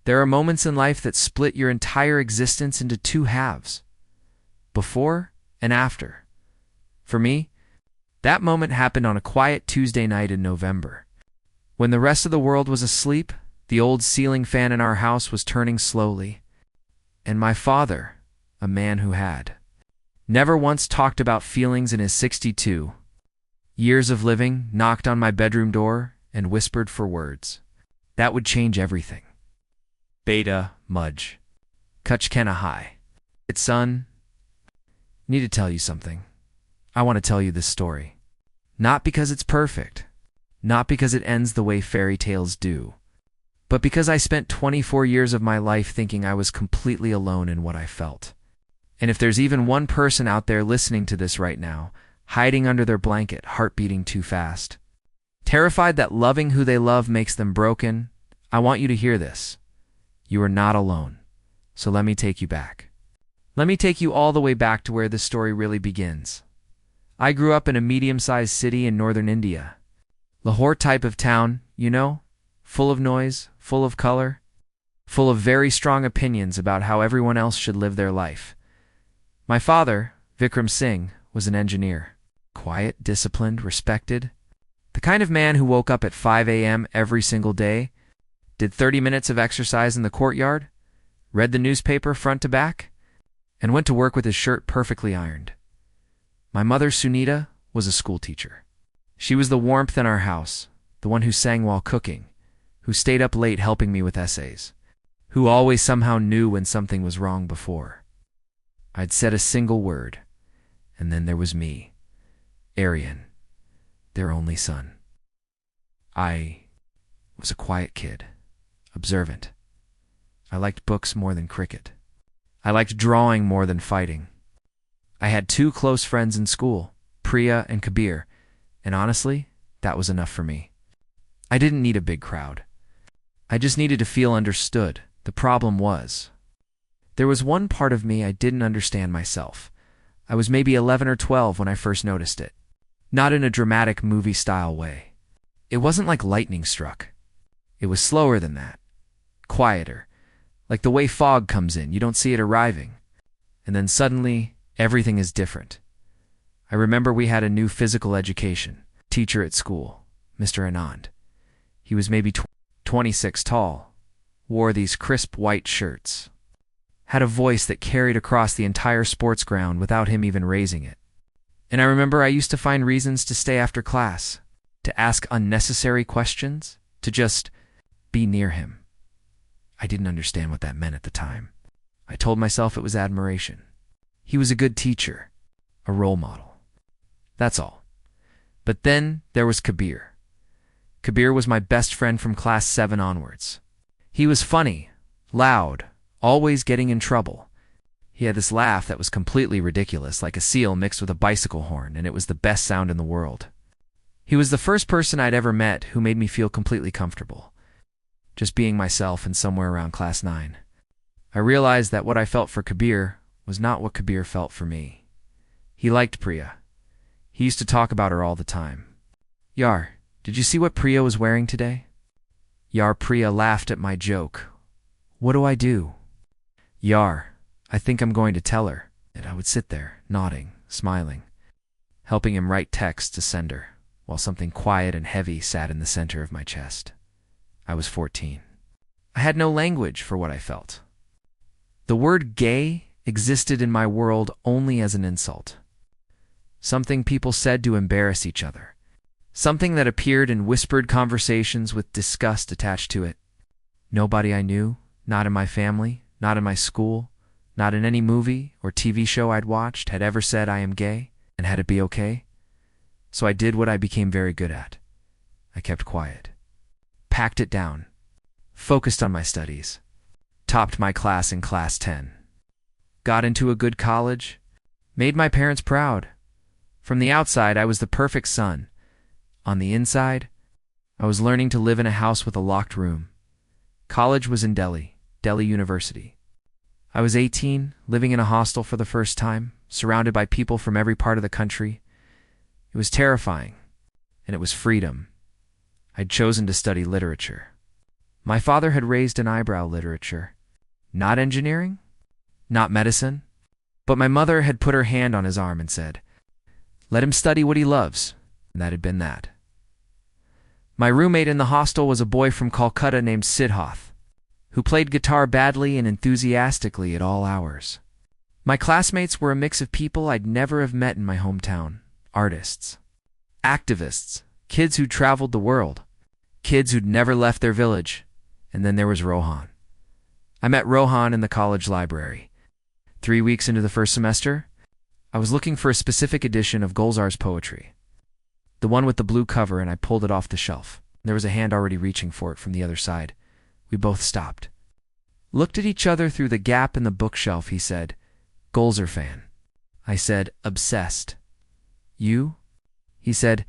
There are moments in life that split your entire existence into two halves, before and after. For me, that moment happened on a quiet Tuesday night in November. When the rest of the world was asleep, the old ceiling fan in our house was turning slowly, and my father, a man who had never once talked about feelings in his 62 years of living, knocked on my bedroom door and whispered for words that would change everything. Beta, Mudge. Kutchkena High. It's son. Need to tell you something. I want to tell you this story. Not because it's perfect. Not because it ends the way fairy tales do. But because I spent 24 years of my life thinking I was completely alone in what I felt. And if there's even one person out there listening to this right now, hiding under their blanket, heart beating too fast, terrified that loving who they love makes them broken, I want you to hear this. You are not alone. So let me take you back. Let me take you all the way back to where this story really begins. I grew up in a medium-sized city in northern India. Lahore type of town, you know? Full of noise, full of color, full of very strong opinions about how everyone else should live their life. My father, Vikram Singh, was an engineer. Quiet, disciplined, respected. The kind of man who woke up at 5 a.m. every single day, did 30 minutes of exercise in the courtyard, read the newspaper front to back, and went to work with his shirt perfectly ironed. My mother, Sunita, was a schoolteacher. She was the warmth in our house, the one who sang while cooking, who stayed up late helping me with essays, who always somehow knew when something was wrong before I'd said a single word. And then there was me, Aryan, their only son. I was a quiet kid, observant. I liked books more than cricket. I liked drawing more than fighting. I had two close friends in school, Priya and Kabir, and honestly, that was enough for me. I didn't need a big crowd. I just needed to feel understood. The problem was, there was one part of me I didn't understand myself. I was maybe 11 or 12 when I first noticed it. Not in a dramatic movie-style way. It wasn't like lightning struck. It was slower than that. Quieter. Like the way fog comes in, you don't see it arriving. And then suddenly, everything is different. I remember we had a new physical education teacher at school, Mr. Anand. He was maybe 26 tall, wore these crisp white shirts, had a voice that carried across the entire sports ground without him even raising it. And I remember I used to find reasons to stay after class, to ask unnecessary questions, to just be near him. I didn't understand what that meant at the time. I told myself it was admiration. He was a good teacher, a role model. That's all. But then there was Kabir. Kabir was my best friend from class 7 onwards. He was funny, loud, always getting in trouble. He had this laugh that was completely ridiculous, like a seal mixed with a bicycle horn, and it was the best sound in the world. He was the first person I'd ever met who made me feel completely comfortable, just being myself and somewhere around class 9. I realized that what I felt for Kabir was not what Kabir felt for me. He liked Priya. He used to talk about her all the time. Yar, did you see what Priya was wearing today? Yar, Priya laughed at my joke. What do I do? Yar, I think I'm going to tell her. And I would sit there, nodding, smiling, helping him write text to send her, while something quiet and heavy sat in the center of my chest. I was 14. I had no language for what I felt. The word gay existed in my world only as an insult. Something people said to embarrass each other. Something that appeared in whispered conversations with disgust attached to it. Nobody I knew, not in my family, not in my school, not in any movie or TV show I'd watched, had ever said I am gay and had it be okay. So I did what I became very good at. I kept quiet. Packed it down. Focused on my studies. Topped my class in class 10. Got into a good college. Made my parents proud. From the outside, I was the perfect son. On the inside, I was learning to live in a house with a locked room. College was in Delhi University. I was 18, living in a hostel for the first time, surrounded by people from every part of the country. It was terrifying, and it was freedom. I'd chosen to study literature. My father had raised an eyebrow. Literature. Not engineering? Not medicine? But my mother had put her hand on his arm and said, "Let him study what he loves." And that had been that. My roommate in the hostel was a boy from Calcutta named Sidhoth, who played guitar badly and enthusiastically at all hours. My classmates were a mix of people I'd never have met in my hometown. Artists, activists, kids who'd traveled the world, kids who'd never left their village. And then there was Rohan. I met Rohan in the college library. 3 weeks into the first semester, I was looking for a specific edition of Gulzar's poetry, the one with the blue cover, and I pulled it off the shelf. There was a hand already reaching for it from the other side. We both stopped, looked at each other through the gap in the bookshelf. He said, "Gulzar fan." I said, "Obsessed." "You?" He said,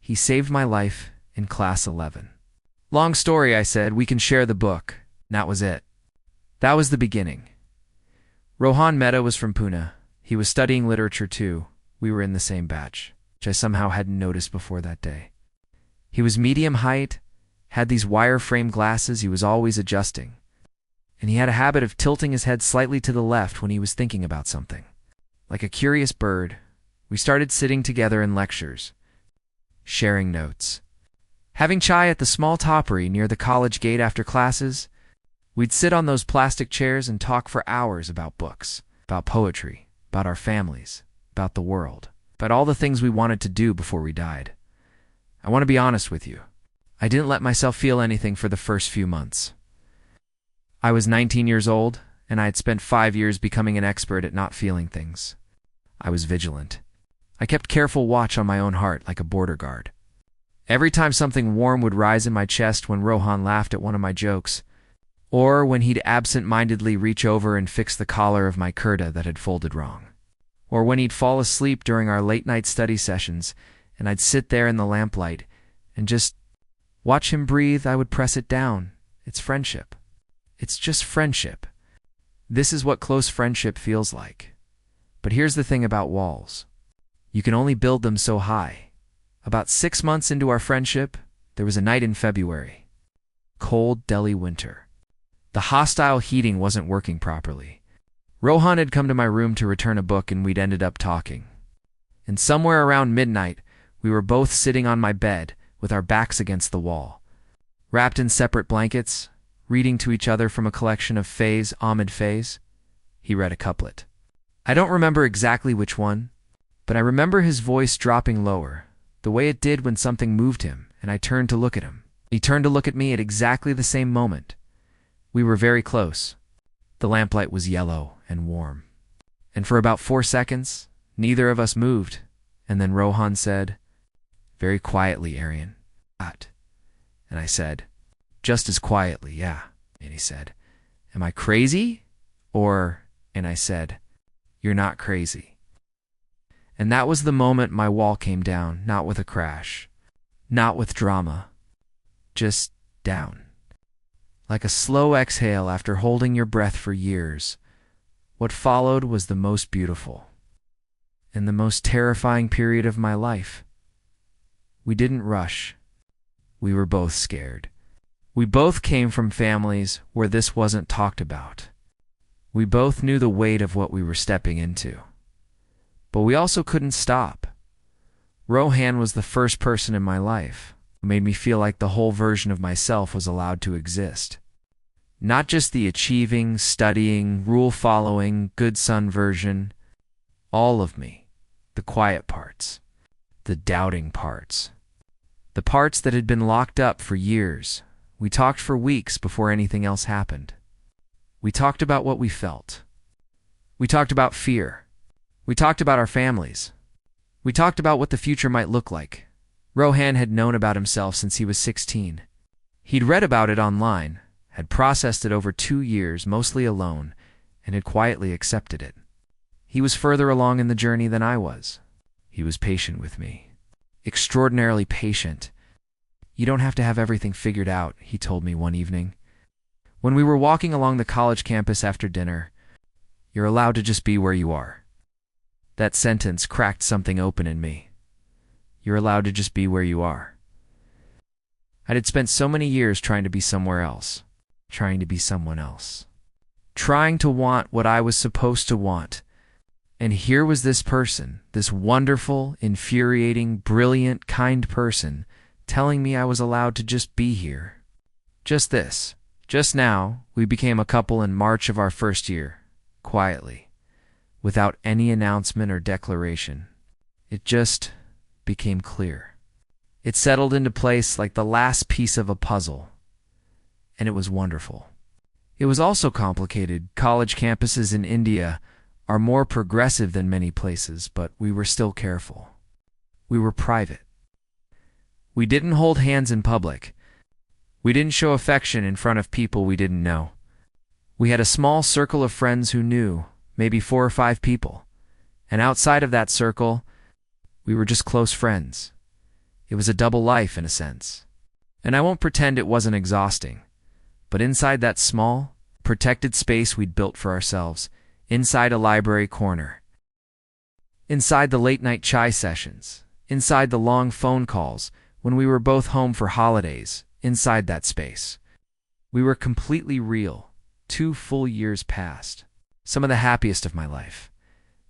"He saved my life in class 11. Long story," I said. "We can share the book." And that was it. That was the beginning. Rohan Mehta was from Pune. He was studying literature too. We were in the same batch, which I somehow hadn't noticed before that day. He was medium height, had these wire-frame glasses he was always adjusting, and he had a habit of tilting his head slightly to the left when he was thinking about something. Like a curious bird, we started sitting together in lectures, sharing notes, having chai at the small topery near the college gate after classes. We'd sit on those plastic chairs and talk for hours about books, about poetry, about our families, about the world, about all the things we wanted to do before we died. I want to be honest with you. I didn't let myself feel anything for the first few months. I was 19 years old, and I had spent 5 years becoming an expert at not feeling things. I was vigilant. I kept careful watch on my own heart like a border guard. Every time something warm would rise in my chest when Rohan laughed at one of my jokes, or when he'd absent-mindedly reach over and fix the collar of my kurta that had folded wrong, or when he'd fall asleep during our late-night study sessions and I'd sit there in the lamplight and just watch him breathe, I would press it down. It's friendship. It's just friendship. This is what close friendship feels like. But here's the thing about walls. You can only build them so high. About 6 months into our friendship, there was a night in February. Cold Delhi winter. The hostile heating wasn't working properly. Rohan had come to my room to return a book, and we'd ended up talking. And somewhere around midnight, we were both sitting on my bed with our backs against the wall, wrapped in separate blankets, reading to each other from a collection of Faiz Ahmed Faiz. He read a couplet. I don't remember exactly which one, but I remember his voice dropping lower, the way it did when something moved him, and I turned to look at him. He turned to look at me at exactly the same moment. We were very close. The lamplight was yellow and warm. And for about 4 seconds, neither of us moved, and then Rohan said, very quietly, "Aryan, what?" And I said, just as quietly, "Yeah." And he said, "Am I crazy? Or," and I said, "You're not crazy." And that was the moment my wall came down, not with a crash, not with drama, just down. Like a slow exhale after holding your breath for years. What followed was the most beautiful and the most terrifying period of my life. We didn't rush. We were both scared. We both came from families where this wasn't talked about. We both knew the weight of what we were stepping into. But we also couldn't stop. Rohan was the first person in my life who made me feel like the whole version of myself was allowed to exist. Not just the achieving, studying, rule-following, good son version. All of me. The quiet parts. The doubting parts. The parts that had been locked up for years. We talked for weeks before anything else happened. We talked about what we felt. We talked about fear. We talked about our families. We talked about what the future might look like. Rohan had known about himself since he was 16. He'd read about it online, had processed it over 2 years, mostly alone, and had quietly accepted it. He was further along in the journey than I was. He was patient with me. Extraordinarily patient. "You don't have to have everything figured out," he told me one evening. When we were walking along the college campus after dinner, "You're allowed to just be where you are." That sentence cracked something open in me. You're allowed to just be where you are. I had spent so many years trying to be somewhere else, trying to be someone else, trying to want what I was supposed to want. And here was this person, this wonderful, infuriating, brilliant, kind person, telling me I was allowed to just be here. Just this. Just now, we became a couple in March of our first year, quietly, without any announcement or declaration. It just became clear. It settled into place like the last piece of a puzzle, and it was wonderful. It was also complicated. College campuses in India are more progressive than many places, but we were still careful. We were private. We didn't hold hands in public. We didn't show affection in front of people we didn't know. We had a small circle of friends who knew, maybe 4 or 5 people. And outside of that circle, we were just close friends. It was a double life in a sense. And I won't pretend it wasn't exhausting. But inside that small, protected space we'd built for ourselves, inside a library corner, inside the late-night chai sessions, inside the long phone calls when we were both home for holidays, inside that space, we were completely real. 2 full years passed, some of the happiest of my life.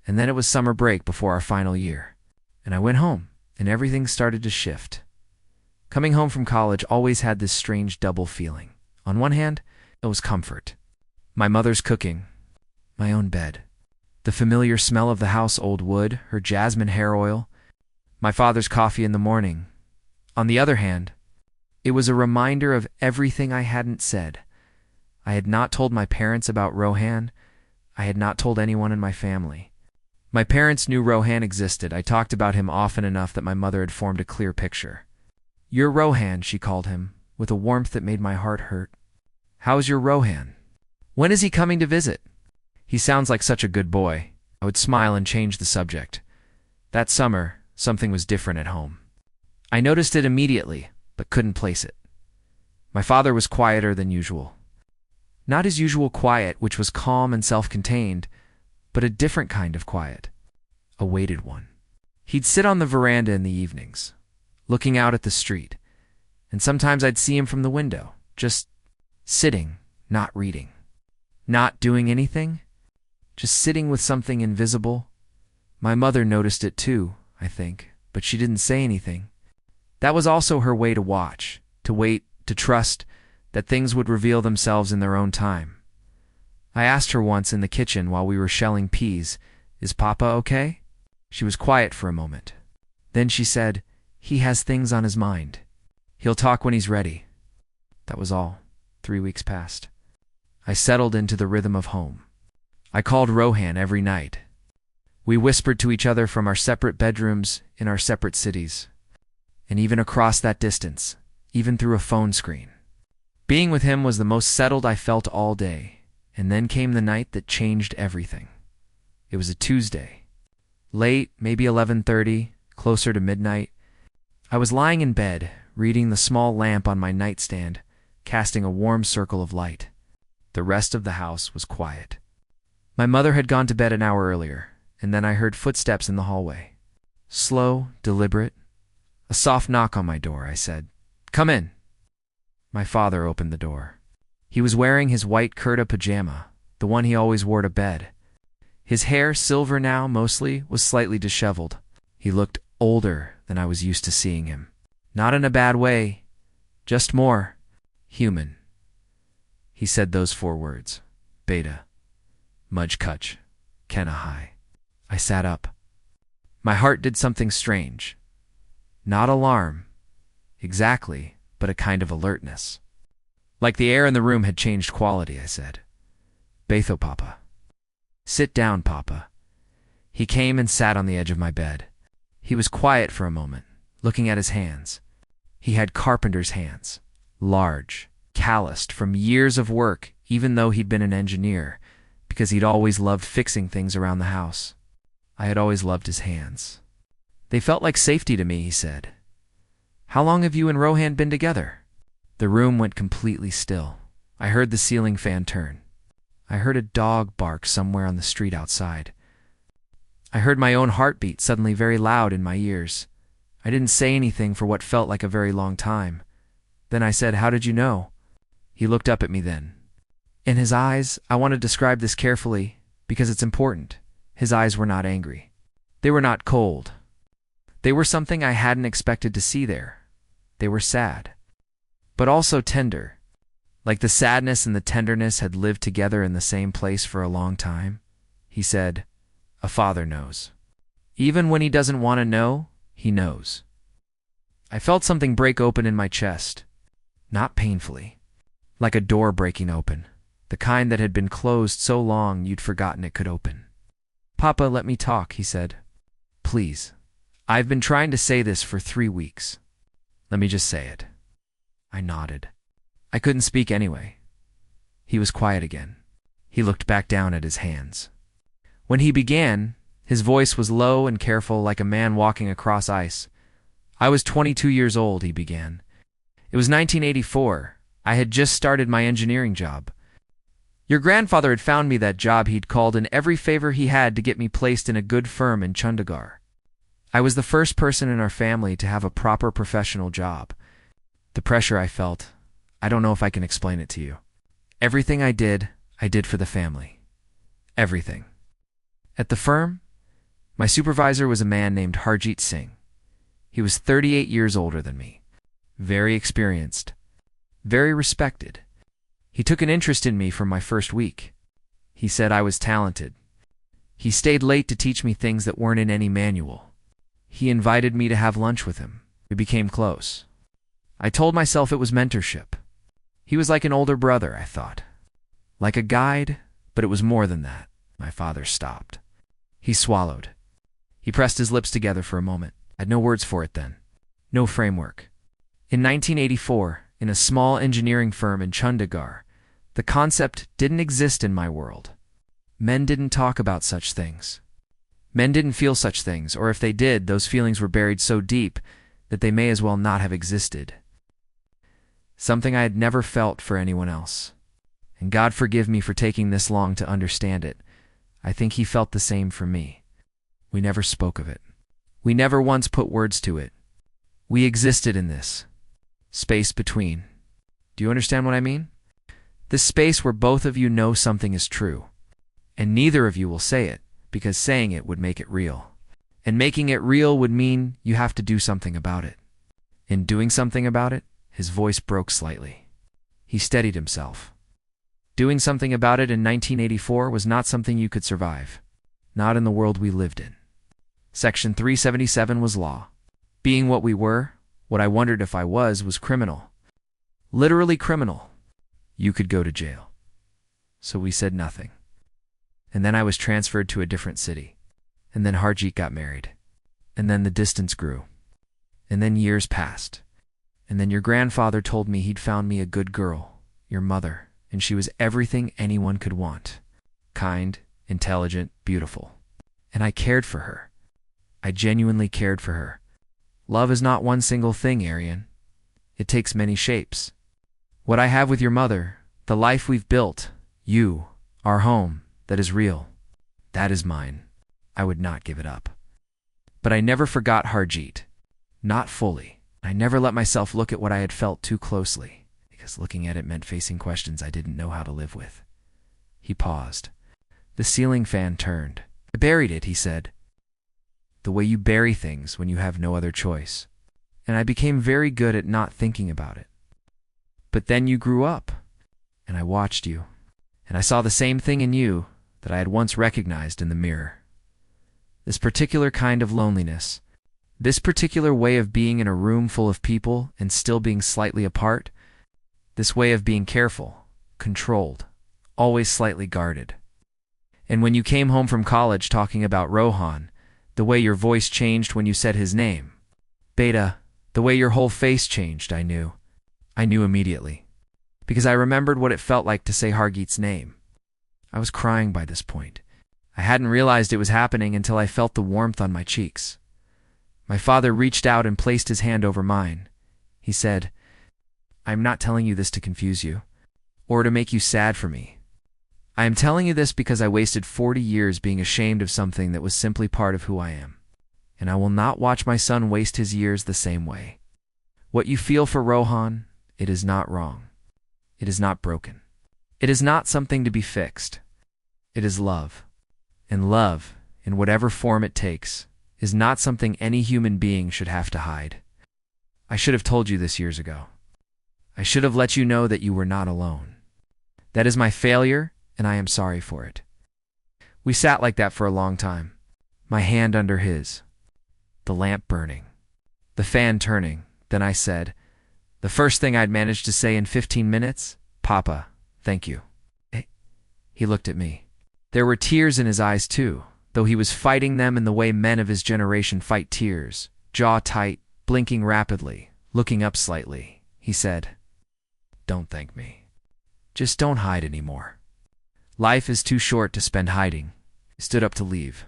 And then it was summer break before our final year. And I went home, and everything started to shift. Coming home from college always had this strange double feeling. On one hand, it was comfort. My mother's cooking, my own bed, the familiar smell of the household wood, her jasmine hair oil, my father's coffee in the morning. On the other hand, it was a reminder of everything I hadn't said. I had not told my parents about Rohan. I had not told anyone in my family. My parents knew Rohan existed. I talked about him often enough that my mother had formed a clear picture. "You're Rohan," she called him, with a warmth that made my heart hurt. "How's your Rohan? When is he coming to visit? He sounds like such a good boy." I would smile and change the subject. That summer, something was different at home. I noticed it immediately, but couldn't place it. My father was quieter than usual. Not his usual quiet, which was calm and self-contained, but a different kind of quiet, a weighted one. He'd sit on the veranda in the evenings, looking out at the street, and sometimes I'd see him from the window, just sitting, not reading, not doing anything, just sitting with something invisible. My mother noticed it too, I think, but she didn't say anything. That was also her way to watch, to wait, to trust that things would reveal themselves in their own time. I asked her once in the kitchen while we were shelling peas, "Is Papa okay?" She was quiet for a moment. Then she said, "He has things on his mind. He'll talk when he's ready." That was all. 3 weeks passed. I settled into the rhythm of home. I called Rohan every night. We whispered to each other from our separate bedrooms in our separate cities, and even across that distance, even through a phone screen. Being with him was the most settled I felt all day, and then came the night that changed everything. It was a Tuesday. Late, maybe 11:30, closer to midnight. I was lying in bed, reading the small lamp on my nightstand, casting a warm circle of light. The rest of the house was quiet. My mother had gone to bed an hour earlier, and then I heard footsteps in the hallway. Slow, deliberate. A soft knock on my door. I said, "Come in." My father opened the door. He was wearing his white kurta pajama, the one he always wore to bed. His hair, silver now mostly, was slightly disheveled. He looked older than I was used to seeing him. Not in a bad way, just more human. He said those 4 words. Beta. Mudge Kutch. Kenahai. I sat up. My heart did something strange. Not alarm, exactly, but a kind of alertness. Like the air in the room had changed quality, I said. "Betho, Papa." "Sit down, Papa." He came and sat on the edge of my bed. He was quiet for a moment, looking at his hands. He had carpenter's hands, large, calloused from years of work, even though he'd been an engineer, because he'd always loved fixing things around the house. I had always loved his hands. "They felt like safety to me," he said. "How long have you and Rohan been together?" The room went completely still. I heard the ceiling fan turn. I heard a dog bark somewhere on the street outside. I heard my own heartbeat suddenly very loud in my ears. I didn't say anything for what felt like a very long time. Then I said, "How did you know?" He looked up at me then. In his eyes, I want to describe this carefully because it's important. His eyes were not angry. They were not cold. They were something I hadn't expected to see there. They were sad, but also tender. Like the sadness and the tenderness had lived together in the same place for a long time. He said, "A father knows. Even when he doesn't want to know, he knows." I felt something break open in my chest. Not painfully. Like a door breaking open. The kind that had been closed so long you'd forgotten it could open. "Papa, let me talk," he said. "Please. I've been trying to say this for 3 weeks. Let me just say it." I nodded. I couldn't speak anyway. He was quiet again. He looked back down at his hands. When he began, his voice was low and careful, like a man walking across ice. "I was 22 years old," he began. "It was 1984. I had just started my engineering job. Your grandfather had found me that job. He'd called in every favor he had to get me placed in a good firm in Chandigarh. I was the first person in our family to have a proper professional job. The pressure I felt, I don't know if I can explain it to you. Everything I did for the family. Everything. At the firm, my supervisor was a man named Harjeet Singh. He was 38 years older than me. Very experienced. Very respected. He took an interest in me from my first week. He said I was talented. He stayed late to teach me things that weren't in any manual. He invited me to have lunch with him. We became close. I told myself it was mentorship. He was like an older brother, I thought. Like a guide, but it was more than that. My father stopped. He swallowed. He pressed his lips together for a moment. I had no words for it then. No framework. In 1984, in a small engineering firm in Chandigarh, the concept didn't exist in my world. Men didn't talk about such things. Men didn't feel such things, or if they did, those feelings were buried so deep that they may as well not have existed. Something I had never felt for anyone else. And God forgive me for taking this long to understand it. I think he felt the same for me. We never spoke of it. We never once put words to it. We existed in this space between. Do you understand what I mean? This space where both of you know something is true, and neither of you will say it, because saying it would make it real. And making it real would mean you have to do something about it. In doing something about it, his voice broke slightly. He steadied himself. Doing something about it in 1984 was not something you could survive. Not in the world we lived in. Section 377 was law. Being what we were, what I wondered if I was criminal. Literally criminal. You could go to jail. So we said nothing. And then I was transferred to a different city. And then Harjeet got married. And then the distance grew. And then years passed. And then your grandfather told me he'd found me a good girl, your mother, and she was everything anyone could want. Kind, intelligent, beautiful. And I cared for her. I genuinely cared for her. Love is not one single thing, Arian. It takes many shapes. What I have with your mother, the life we've built, you, our home, that is real. That is mine. I would not give it up. But I never forgot Harjeet. Not fully. I never let myself look at what I had felt too closely, because looking at it meant facing questions I didn't know how to live with. He paused. The ceiling fan turned. "I buried it," he said. "The way you bury things when you have no other choice. And I became very good at not thinking about it. But then you grew up, and I watched you, and I saw the same thing in you that I had once recognized in the mirror. This particular kind of loneliness, this particular way of being in a room full of people and still being slightly apart, this way of being careful, controlled, always slightly guarded. And when you came home from college talking about Rohan, the way your voice changed when you said his name, Beta, the way your whole face changed, I knew. I knew immediately. Because I remembered what it felt like to say Harjeet's name. I was crying by this point. I hadn't realized it was happening until I felt the warmth on my cheeks. My father reached out and placed his hand over mine. He said, "I am not telling you this to confuse you, or to make you sad for me. I am telling you this because I wasted 40 years being ashamed of something that was simply part of who I am. And I will not watch my son waste his years the same way. What you feel for Rohan, It is not wrong. It is not broken. It is not something to be fixed. It is love. And love, in whatever form it takes, is not something any human being should have to hide. I should have told you this years ago. I should have let you know that you were not alone. That is my failure, and I am sorry for it. We sat like that for a long time, my hand under his, the lamp burning, the fan turning. Then I said, the first thing I'd managed to say in 15 minutes, "Papa, thank you." He looked at me. There were tears in his eyes too, though he was fighting them in the way men of his generation fight tears, jaw tight, blinking rapidly, looking up slightly. He said, "Don't thank me. Just don't hide anymore. Life is too short to spend hiding." He stood up to leave.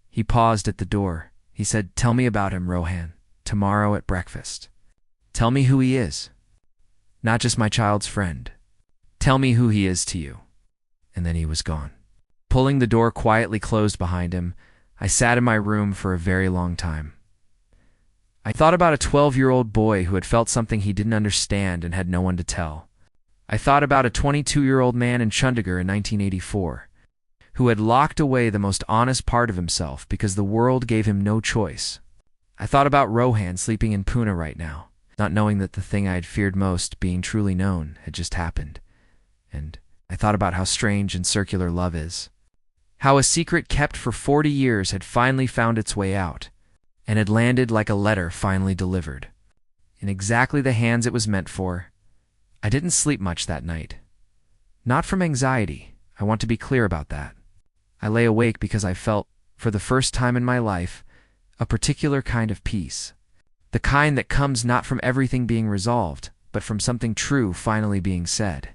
He paused at the door. He said, "Tell me about him, Rohan, tomorrow at breakfast. Tell me who he is. Not just my child's friend. Tell me who he is to you." And then he was gone. Pulling the door quietly closed behind him, I sat in my room for a very long time. I thought about a 12-year-old boy who had felt something he didn't understand and had no one to tell. I thought about a 22-year-old man in Chandigarh in 1984, who had locked away the most honest part of himself because the world gave him no choice. I thought about Rohan sleeping in Pune right now, not knowing that the thing I had feared most, being truly known, had just happened. And I thought about how strange and circular love is. How a secret kept for 40 years had finally found its way out, and had landed like a letter finally delivered, in exactly the hands it was meant for. I didn't sleep much that night. Not from anxiety, I want to be clear about that. I lay awake because I felt, for the first time in my life, a particular kind of peace. The kind that comes not from everything being resolved, but from something true finally being said.